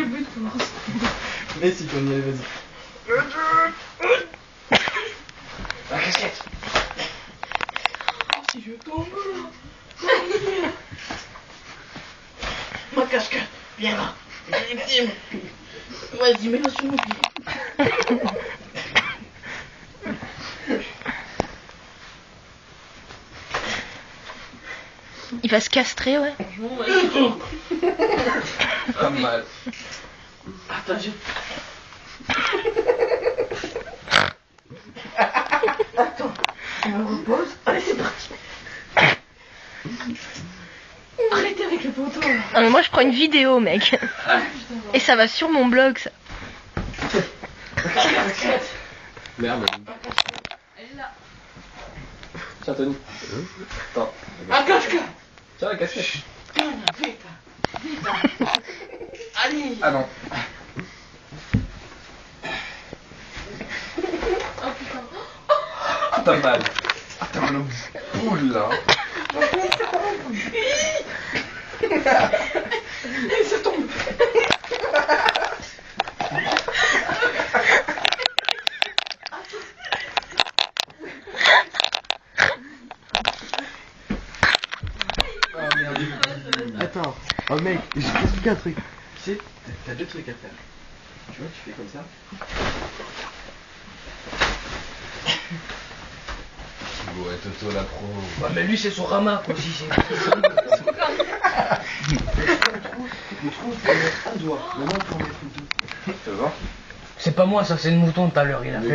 plus de force. Mais si, Tony, allez, vas-y. La casquette. Oh, si je tombe là. Ma casquette, viens là. Victime. Vas-y, mets-la sur mon pied. Il va se castrer, ouais. Franchement, vas-y. Pas mal. Attends, j'ai... Attends, on me repose. Allez, c'est parti. Arrêtez avec le poteau là. Non, mais moi je prends une vidéo, mec. Ah, putain. Et ça va sur mon blog, ça. La casquette. Merde. Elle est là. Tiens, Tony. Attends. La casquette. Tiens, la casquette. Viens là, vite. Vite. Allez. Ah non. Oh putain. Pas mal. Attends, le boule là. Et ça tombe. Oh merde. Attends. Oh mec, j'ai expliqué un truc. Tu sais, t'as deux trucs à faire. Tu vois, tu fais comme ça. Ouais, Toto la pro. Ouais, mais lui c'est son rama quoi. Si c'est. Mais je trouve qu'il faut mettre un doigt. Maintenant, il faut en mettre deux. Ça va? C'est pas moi ça, c'est le mouton tout à l'heure il a fait.